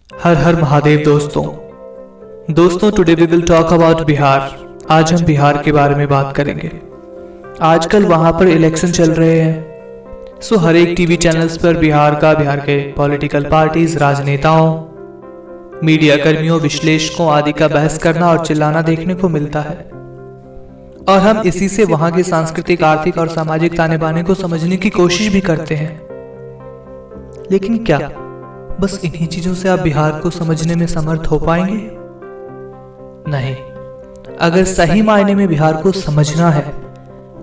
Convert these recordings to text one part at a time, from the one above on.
हर हर महादेव दोस्तों today we will talk about Bihar. आज हम बिहार के बारे में बात करेंगे। आजकल वहां पर इलेक्शन चल रहे हैं, सो हर एक टीवी चैनल्स पर बिहार के पॉलिटिकल पार्टीज, राजनेताओं, मीडिया कर्मियों, विश्लेषकों आदि का बहस करना और चिल्लाना देखने को मिलता है। और हम इसी से वहां के सांस्कृतिक, आर्थिक और सामाजिक ताने बाने को समझने की कोशिश भी करते हैं। लेकिन क्या बस इन्हीं चीजों से आप बिहार को समझने में समर्थ हो पाएंगे? नहीं। अगर सही मायने में बिहार को समझना है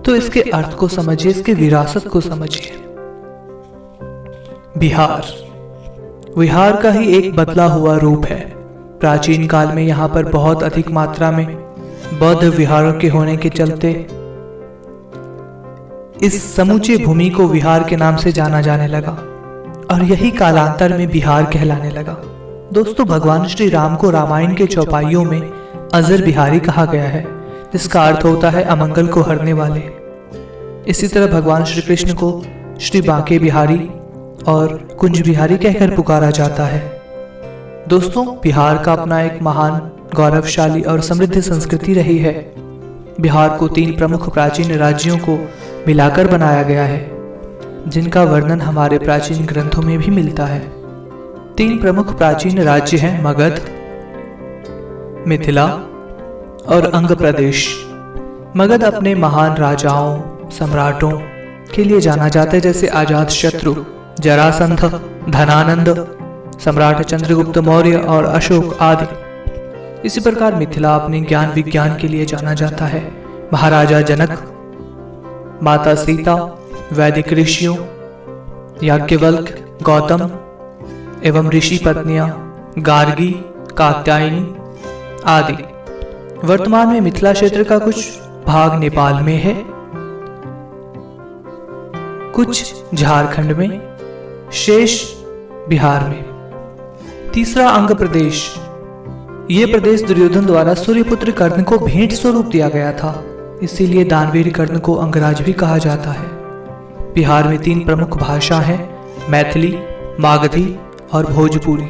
तो इसके अर्थ को समझिए, इसके विरासत को समझिए। बिहार का ही एक बदला हुआ रूप है। प्राचीन काल में यहाँ पर बहुत अधिक मात्रा में बौद्ध विहारों के होने के चलते इस समूचे भूमि को विहार के नाम से जाना जाने लगा और यही कालांतर में बिहार कहलाने लगा। दोस्तों, भगवान श्री राम को रामायण के चौपाइयों में अजर बिहारी कहा गया है, जिसका अर्थ होता है अमंगल को हरने वाले। इसी तरह भगवान श्री कृष्ण को श्री बांके बिहारी और कुंज बिहारी कहकर पुकारा जाता है। दोस्तों, बिहार का अपना एक महान, गौरवशाली और समृद्ध संस्कृति रही है। बिहार को 3 प्रमुख प्राचीन राज्यों को मिलाकर बनाया गया है, जिनका वर्णन हमारे प्राचीन ग्रंथों में भी मिलता है। 3 प्रमुख प्राचीन राज्य हैं मगध, मिथिला और अंग प्रदेश। मगध अपने महान राजाओं, सम्राटों के लिए जाना जाता है, जैसे अजातशत्रु, जरासंध, धनानंद, सम्राट चंद्रगुप्त मौर्य और अशोक आदि। इसी प्रकार मिथिला अपने ज्ञान विज्ञान के लिए जाना जाता है। महाराजा जनक, माता सीता, वैदिक ऋषियों याज्ञवल्क्य, गौतम एवं ऋषि पत्नियां गार्गी, कात्यायनी आदि। वर्तमान में मिथिला क्षेत्र का कुछ भाग नेपाल में है, कुछ झारखंड में, शेष बिहार में। तीसरा अंग प्रदेश। यह प्रदेश दुर्योधन द्वारा सूर्यपुत्र कर्ण को भेंट स्वरूप दिया गया था, इसीलिए दानवीर कर्ण को अंगराज भी कहा जाता है। बिहार में 3 प्रमुख भाषा हैं, मैथिली, मागधी और भोजपुरी।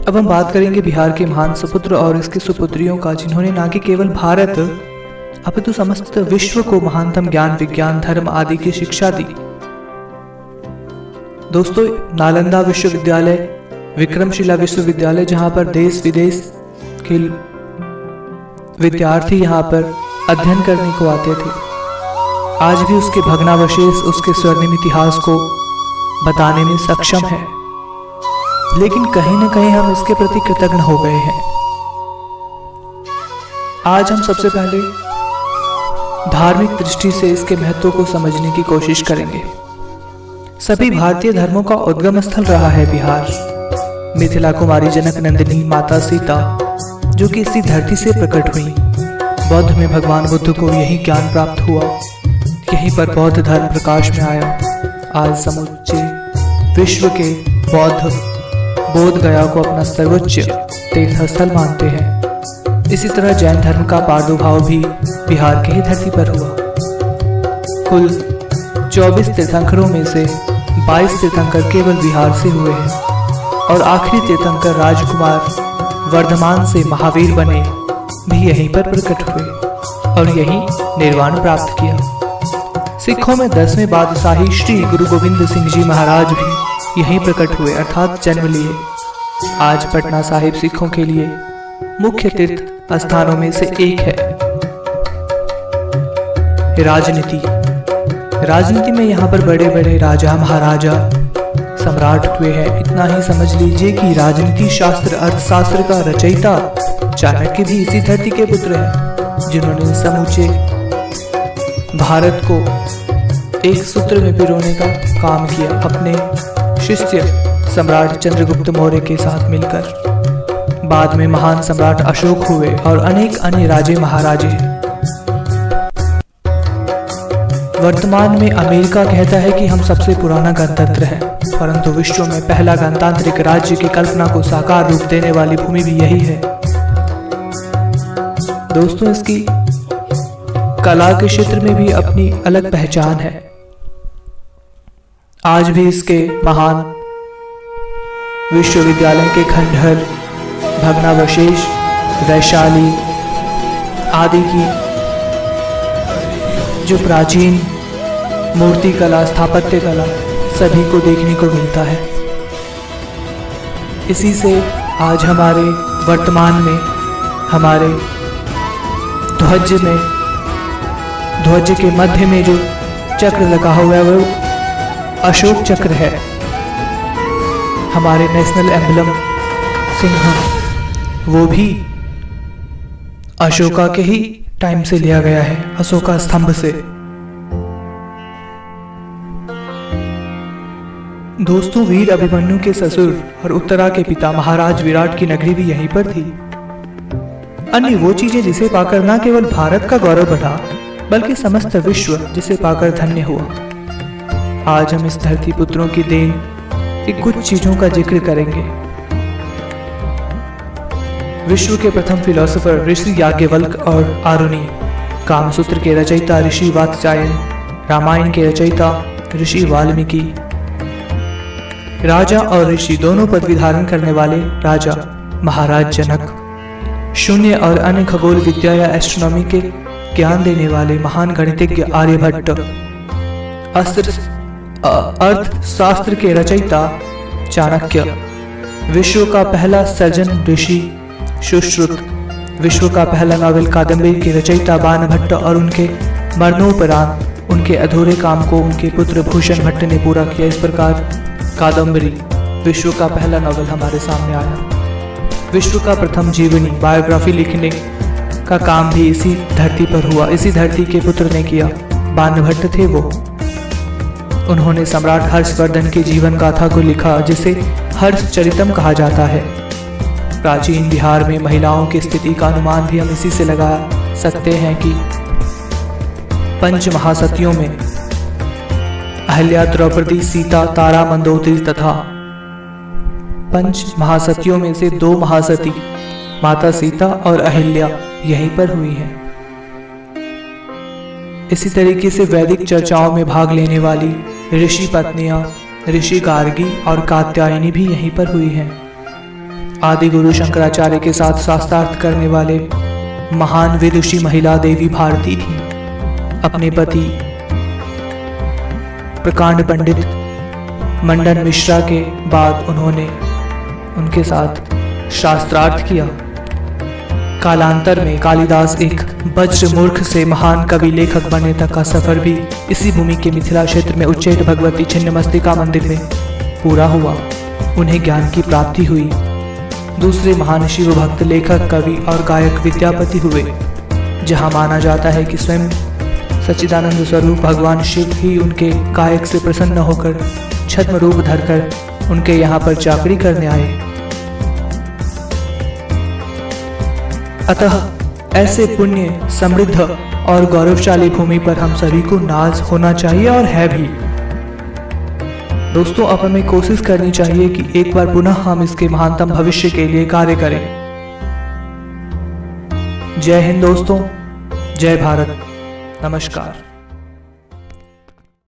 अब हम बात करेंगे बिहार के महान सुपुत्र और इसके सुपुत्रियों का, जिन्होंने न कि केवल भारत अपितु समस्त विश्व को महानतम ज्ञान विज्ञान धर्म आदि की शिक्षा दी। दोस्तों, नालंदा विश्वविद्यालय, विक्रमशिला विश्वविद्यालय, जहां पर देश विदेश के विद्यार्थी यहां पर अध्ययन करने को आते थे, आज भी उसके भग्नावशेष उसके स्वर्णिम इतिहास को बताने में सक्षम है। लेकिन कहीं न कहीं हम इसके प्रति कृतज्ञ हो गए हैं। आज हम सबसे पहले धार्मिक दृष्टि से इसके महत्व को समझने की कोशिश करेंगे। सभी भारतीय धर्मों का उद्गम स्थल रहा है बिहार। मिथिला कुमारी जनक नंदिनी माता सीता, जो कि इसी धरती से प्रकट हुई। बौद्ध में भगवान बुद्ध को यही ज्ञान प्राप्त हुआ, यहीं पर बौद्ध धर्म प्रकाश में आया। आज समूचे विश्व के बौद्ध बोध गया को अपना सर्वोच्च तीर्थस्थल मानते हैं। इसी तरह जैन धर्म का प्रादुर्भाव भी बिहार की ही धरती पर हुआ। कुल 24 तीर्थंकरों में से 22 तीर्थंकर केवल बिहार से हुए हैं और आखिरी तीर्थंकर राजकुमार वर्धमान से महावीर बने भी यहीं पर प्रकट हुए और यहीं निर्वाण प्राप्त किया। सिखों में 10वें बादशाही श्री गुरु गोविंद सिंह जी महाराज भी यहीं प्रकट हुए, अर्थात जन्म लिए। आज पटना साहिब सिखों के लिए मुख्य तीर्थ स्थानों में से एक है। राजनीति में यहाँ पर बड़े बड़े राजा, महाराजा, सम्राट हुए हैं। इतना ही समझ लीजिए कि राजनीति शास्त्र, अर्थशास्त्र का रचयिता चाणक्य भी इसी धरती के पुत्र हैं, जिन्होंने समूचे भारत को एक सूत्र में पिरोने का काम किया अपने शिष्य सम्राट चंद्रगुप्त मौर्य के साथ मिलकर। बाद में महान सम्राट अशोक हुए और अनेक अन्य राजे महाराजे। वर्तमान में अमेरिका कहता है कि हम सबसे पुराना गणतंत्र है, परंतु विश्व में पहला गणतांत्रिक राज्य की कल्पना को साकार रूप देने वाली भूमि भी यही है। दोस्तों, इसकी कला के क्षेत्र में भी अपनी अलग पहचान है। आज भी इसके महान विश्वविद्यालय के खंडहर, भग्नावशेष, वैशाली आदि की जो प्राचीन मूर्ति कला, स्थापत्य कला सभी को देखने को मिलता है। इसी से आज हमारे वर्तमान में हमारे ध्वज के मध्य में जो चक्र लगा हुआ है वो अशोक चक्र है। हमारे नेशनल एम्बलम सिंह वो भी अशोका के ही टाइम से लिया गया है, अशोका स्तंभ से। दोस्तों, वीर अभिमन्यु के ससुर और उत्तरा के पिता महाराज विराट की नगरी भी यहीं पर थी। अन्य वो चीजें जिसे पाकर न केवल भारत का गौरव बढ़ा बल्कि समस्त विश्व जिसे पाकर धन्य हुआ। आज हम इस धरती पुत्रों की देन की कुछ चीजों का जिक्र करेंगे। विश्व के प्रथम फिलोसोफर ऋषि याज्ञवल्क्य और आरुणि, कामसूत्र के रचयिता ऋषि वात्स्यायन, रामायण के रचयिता ऋषि वाल्मीकि, राजा और ऋषि दोनों पदवी धारण करने वाले राजा महाराज जनक, शून्य और अन्य खगोल विद्या या एस्ट्रोनॉमी के ज्ञान देने वाले महान गणितज्ञ आर्यभट्ट, अर्थशास्त्र के रचयिता चाणक्य, विश्व का पहला सर्जन ऋषि सुश्रुत, विश्व का पहला नॉवेल कादम्बरी के रचयिता बाणभट्ट और उनके मरणोपरांत उनके अधूरे काम को उनके पुत्र भूषण भट्ट ने पूरा किया। इस प्रकार कादम्बरी विश्व का पहला नॉवेल हमारे सामने आया। विश्व का प्रथम जीवनी बायोग्राफी लिखने का काम भी इसी धरती पर हुआ, इसी धरती के पुत्र ने किया। बाणभट्ट थे वो। उन्होंने सम्राट हर्षवर्धन के जीवन गाथा को लिखा जिसे हर्षचरितम कहा जाता है। प्राचीन बिहार में महिलाओं की स्थिति का अनुमान भी हम इसी से लगा सकते हैं कि पंच महासतियों में अहिल्या, द्रौपदी, सीता, तारा, मंदोदरी तथा पंच महासतियों में से 2 महासती माता सीता और अहिल्या यहीं पर हुई हैं। इसी तरीके से वैदिक चर्चाओं में भाग लेने वाली ऋषि पत्नियां ऋषि गार्गी और कात्यायनी भी यहीं पर हुई हैं। आदि गुरु शंकराचार्य के साथ शास्त्रार्थ करने वाले महान विदुषी महिला देवी भारती थी। अपने पति प्रकांड पंडित मंडन मिश्रा के बाद उन्होंने उनके साथ शास्त्रार्थ किया। कालांतर में कालिदास एक वज्र मूर्ख से महान कवि लेखक बनने तक का सफर भी इसी भूमि के मिथिला क्षेत्र में उच्चैठ भगवती छिन्नमस्तिका मंदिर में पूरा हुआ। उन्हें ज्ञान की प्राप्ति हुई। दूसरे महान शिव भक्त लेखक, कवि और गायक विद्यापति हुए, जहां माना जाता है कि स्वयं सच्चिदानंद स्वरूप भगवान शिव ही उनके गायक से प्रसन्न होकर छद्म रूप धरकर उनके यहाँ पर चाकरी करने आए। अतः ऐसे पुण्य समृद्ध और गौरवशाली भूमि पर हम सभी को नाज होना चाहिए और है भी। दोस्तों, अब हमें कोशिश करनी चाहिए कि एक बार पुनः हम इसके महानतम भविष्य के लिए कार्य करें। जय हिंद दोस्तों, जय भारत, नमस्कार।